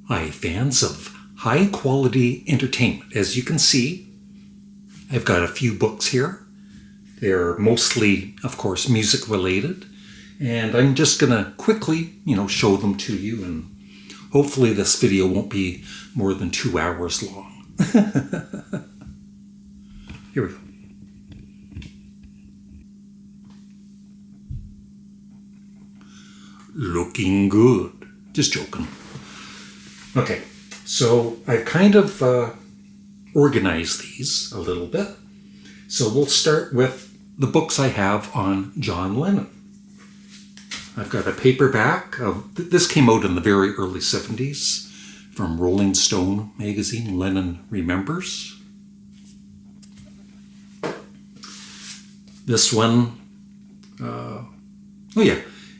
Hi, fans of high-quality entertainment. As you can see, I've got a few books here. They're mostly, of course, music-related. And I'm just going to quickly, show them to you. And hopefully this video won't be more than 2 hours long. Here we go. Looking good. Just joking. Okay, so I've kind of organized these a little bit. So we'll start with the books I have on John Lennon. I've got a paperback of, this came out in the very early 70s from Rolling Stone magazine, Lennon Remembers. This one,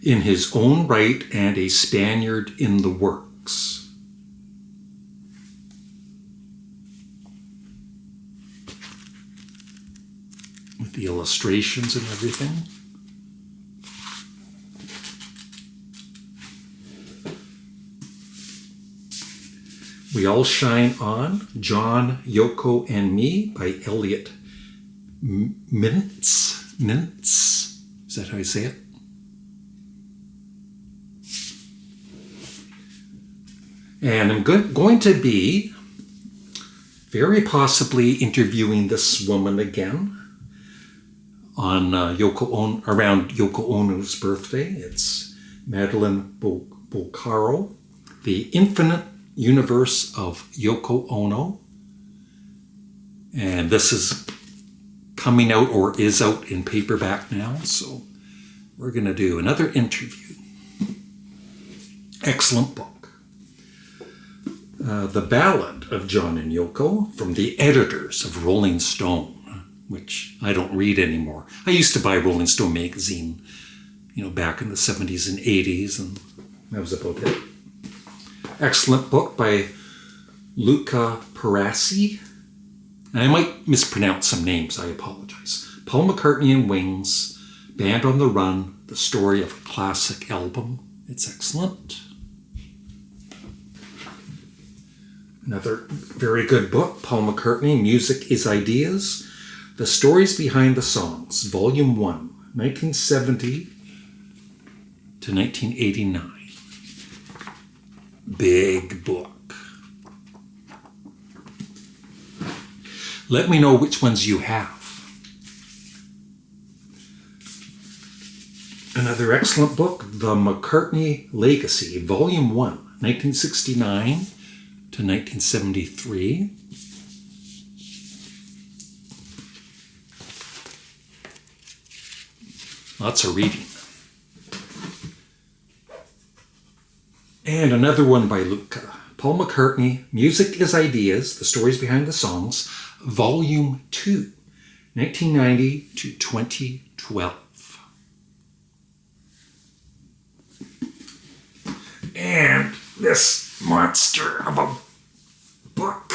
In His Own Right and a Spaniard in the Works. With the illustrations and everything. We All Shine On, John, Yoko, and Me by Elliot Mintz. Is that how you say it? And I'm going to be very possibly interviewing this woman again on around Yoko Ono's birthday. It's Madeline Boccaro, The Infinite Universe of Yoko Ono. And this is coming out or is out in paperback now. So we're going to do another interview. Excellent book. The Ballad of John and Yoko from the editors of Rolling Stone, which I don't read anymore. I used to buy Rolling Stone magazine, back in the 70s and 80s, and that was about it. Excellent book by Luca Parassi. And I might mispronounce some names, I apologize. Paul McCartney and Wings, Band on the Run, the story of a classic album. It's excellent. Another very good book, Paul McCartney, Music is Ideas, The Stories Behind the Songs, Volume 1, 1970 to 1989. Big book. Let me know which ones you have. Another excellent book, The McCartney Legacy, Volume 1, 1969 to 1973. Lots of reading. And another one by Luca. Paul McCartney, Music is Ideas, The Stories Behind the Songs, Volume 2, 1990 to 2012. And this monster of a book,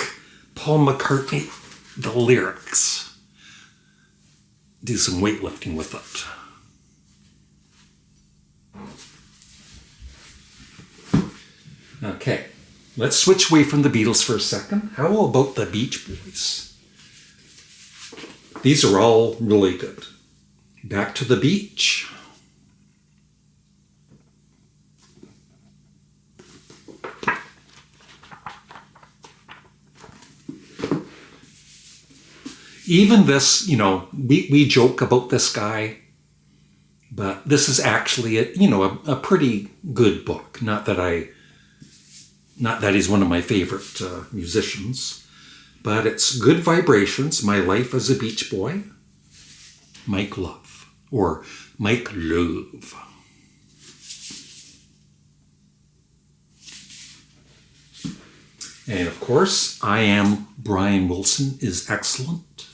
Paul McCartney, the lyrics. Do some weightlifting with it. Okay, let's switch away from the Beatles for a second. How about the Beach Boys? These are all really good. Back to the Beach. Even this, we joke about this guy, but this is actually a pretty good book. Not that he's one of my favorite musicians, but it's Good Vibrations, My Life as a Beach Boy, Mike Love, or Mike Love. And of course, I Am Brian Wilson is excellent.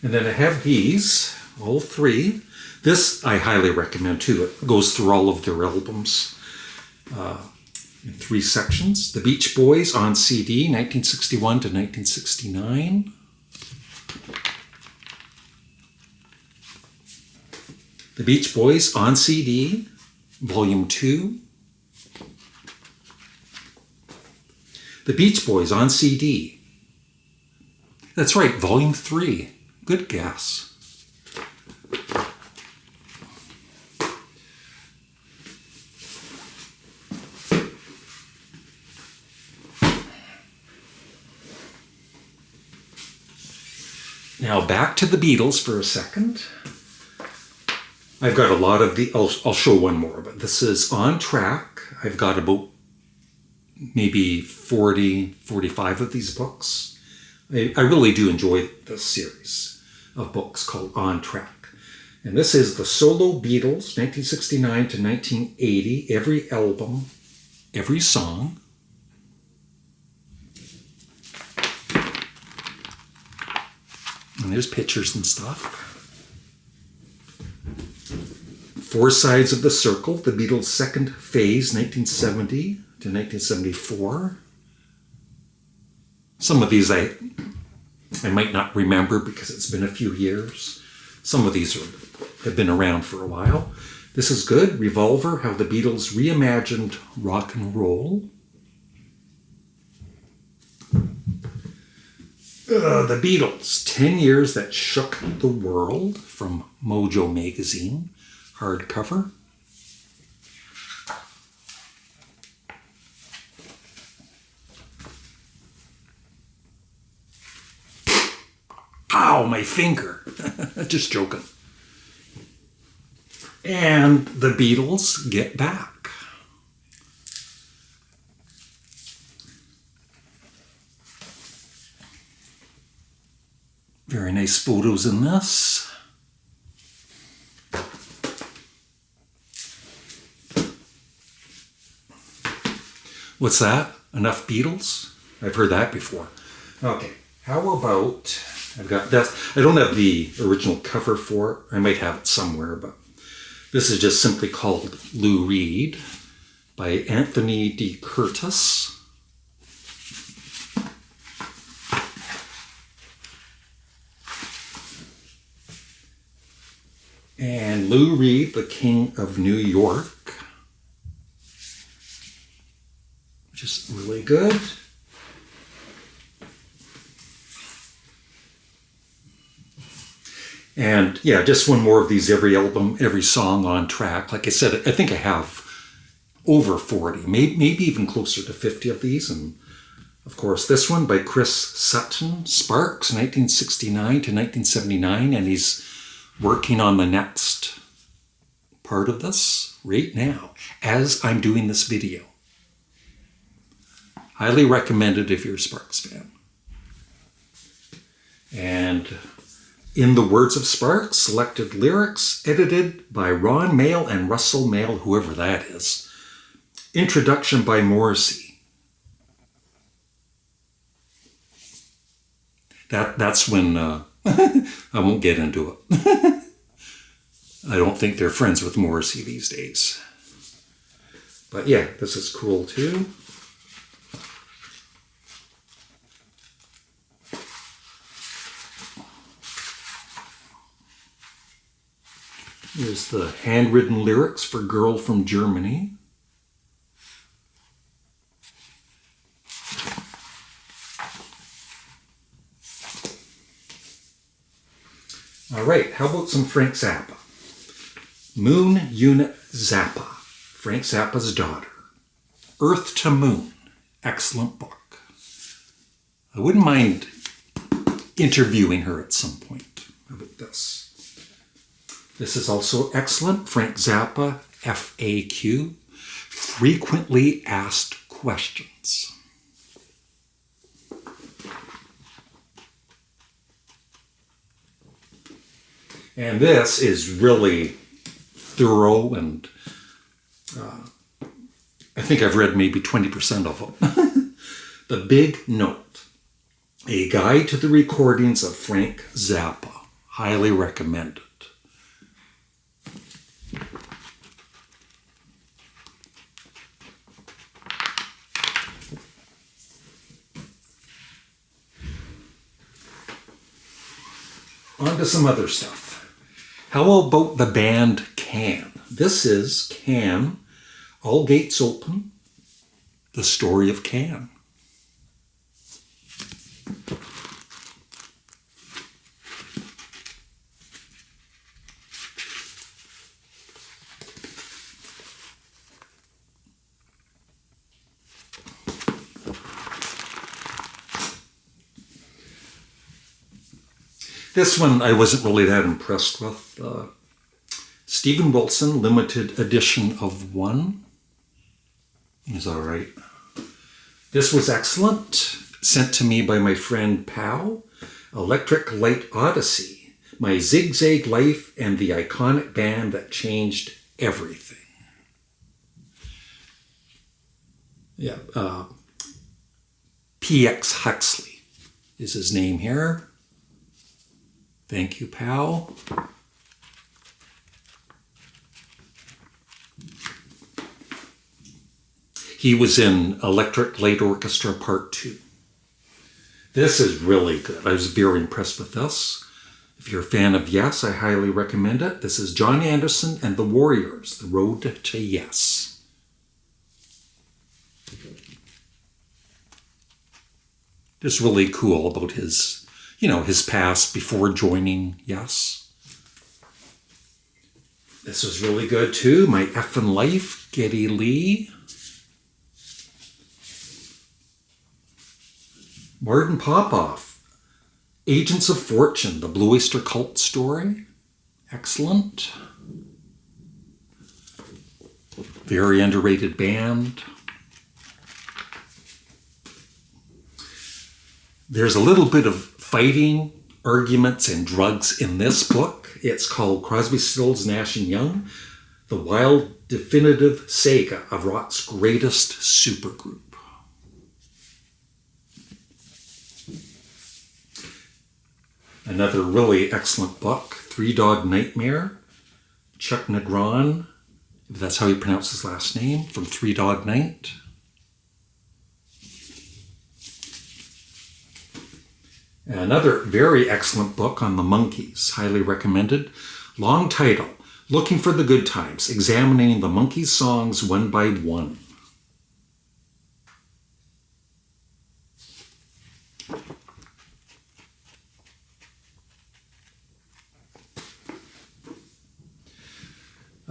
And then I have these, all three. This I highly recommend too. It goes through all of their albums in 3 sections. The Beach Boys on CD, 1961 to 1969. The Beach Boys on CD, Volume 2. The Beach Boys on CD. That's right, Volume 3. Good guess. Now back to the Beatles for a second. I've got a lot of the, I'll show one more, but this is On Track. I've got about maybe 40, 45 of these books. I really do enjoy this series of books called On Track. And this is the solo Beatles, 1969 to 1980, every album, every song. And there's pictures and stuff. 4 Sides of the Circle, the Beatles' second phase, 1970 to 1974. Some of these I might not remember because it's been a few years. Some of these have been around for a while. This is good. Revolver, how the Beatles reimagined rock and roll. The Beatles, 10 Years That Shook the World, from Mojo magazine, hardcover. Ow, my finger. Just joking. And the Beatles Get Back. Very nice photos in this. What's that? Enough Beatles? I've heard that before. Okay, how about, I've got that. I don't have the original cover for it. I might have it somewhere, but this is just simply called Lou Reed by Anthony D. Curtis. And Lou Reed, the King of New York, which is really good. And yeah, just one more of these, every album, every song On Track. Like I said, I think I have over 40, maybe even closer to 50 of these. And of course, this one by Chris Sutton, Sparks, 1969 to 1979, and he's working on the next part of this right now as I'm doing this video. Highly recommended if you're a Sparks fan. And in the words of Sparks, selected lyrics edited by Ron Mayle and Russell Mayle, whoever that is. Introduction by Morrissey. That's when I won't get into it. I don't think they're friends with Morrissey these days. But yeah, this is cool too. Here's the handwritten lyrics for Girl from Germany. All right, how about some Frank Zappa? Moon Unit Zappa, Frank Zappa's daughter. Earth to Moon, excellent book. I wouldn't mind interviewing her at some point about this. This is also excellent. Frank Zappa, FAQ, Frequently Asked Questions. And this is really thorough, and I think I've read maybe 20% of them. The Big Note, a guide to the recordings of Frank Zappa. Highly recommended. On to some other stuff. How about the band Can? This is Can, All Gates Open, the story of Can. This one I wasn't really that impressed with. Stephen Wilson, limited edition of 1. Is all right. This was excellent. Sent to me by my friend Pow. Electric Light Odyssey. My zigzag life and the iconic band that changed everything. Yeah. P.X. Huxley is his name here. Thank you, Pow. He was in Electric Light Orchestra Part 2. This is really good. I was very impressed with this. If you're a fan of Yes, I highly recommend it. This is John Anderson and the Warriors, The Road to Yes. Just really cool about his, his past before joining Yes. This was really good too. My Effin' Life, Geddy Lee. Martin Popoff, Agents of Fortune, the Blue Oyster Cult story. Excellent. Very underrated band. There's a little bit of fighting, arguments, and drugs in this book. It's called Crosby, Stills, Nash & Young, The Wild Definitive Saga of Rock's Greatest Supergroup. Another really excellent book, Three Dog Nightmare, Chuck Negron, if that's how you pronounce his last name, from Three Dog Night. Another very excellent book on the Monkees, highly recommended. Long title, Looking for the Good Times, examining the Monkees songs one by one.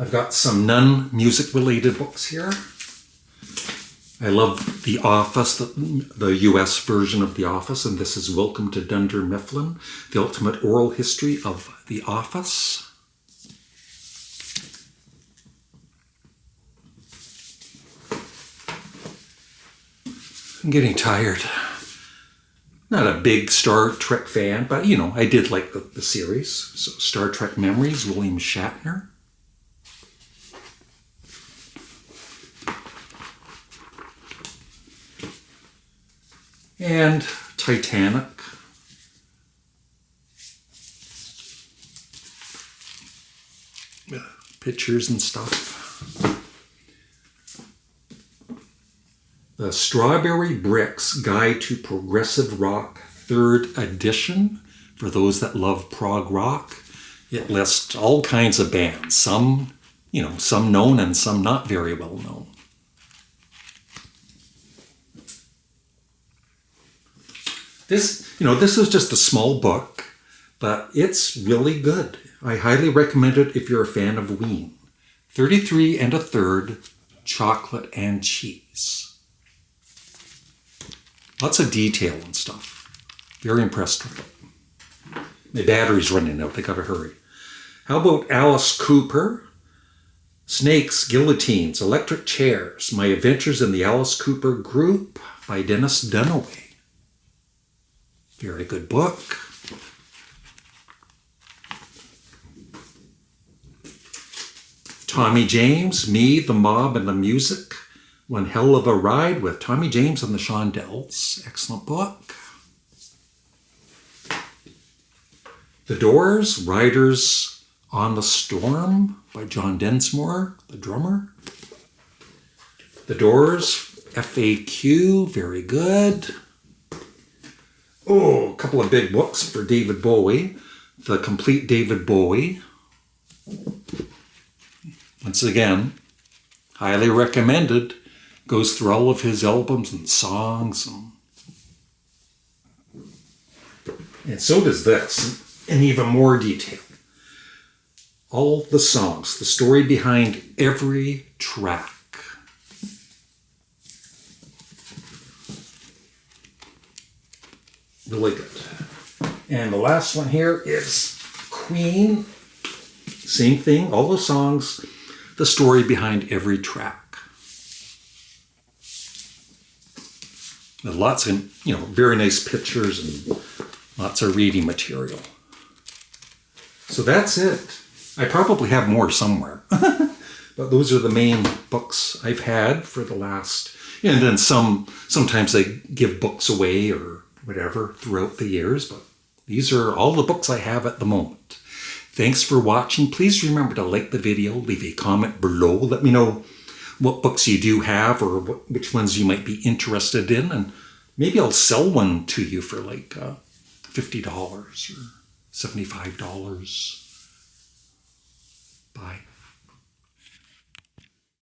I've got some non-music related books here. I love The Office, the US version of The Office, and this is Welcome to Dunder Mifflin, the ultimate oral history of The Office. I'm getting tired. Not a big Star Trek fan, but I did like the series. So Star Trek Memories, William Shatner. And Titanic. Pictures and stuff. The Strawberry Bricks Guide to Progressive Rock, 3rd edition. For those that love prog rock, it lists all kinds of bands. Some known and some not very well known. This is just a small book, but it's really good. I highly recommend it if you're a fan of Ween. 33 1/3 chocolate and cheese. Lots of detail and stuff. Very impressed with it. My battery's running out. I gotta hurry. How about Alice Cooper? Snakes, Guillotines, Electric Chairs, My Adventures in the Alice Cooper Group by Dennis Dunaway. Very good book. Tommy James, Me, the Mob, and the Music. One Hell of a Ride with Tommy James and the Shondells. Excellent book. The Doors, Riders on the Storm by John Densmore, the drummer. The Doors, FAQ, very good. Oh, a couple of big books for David Bowie. The Complete David Bowie. Once again, highly recommended. Goes through all of his albums and songs. And so does this, in even more detail. All the songs, the story behind every track. Really good. And the last one here is Queen. Same thing, all the songs, the story behind every track. And lots of, very nice pictures and lots of reading material. So that's it. I probably have more somewhere. But those are the main books I've had for the last, and then sometimes I give books away or whatever throughout the years, but these are all the books I have at the moment. Thanks for watching. Please remember to like the video, leave a comment below. Let me know what books you do have or which ones you might be interested in, and maybe I'll sell one to you for like $50 or $75.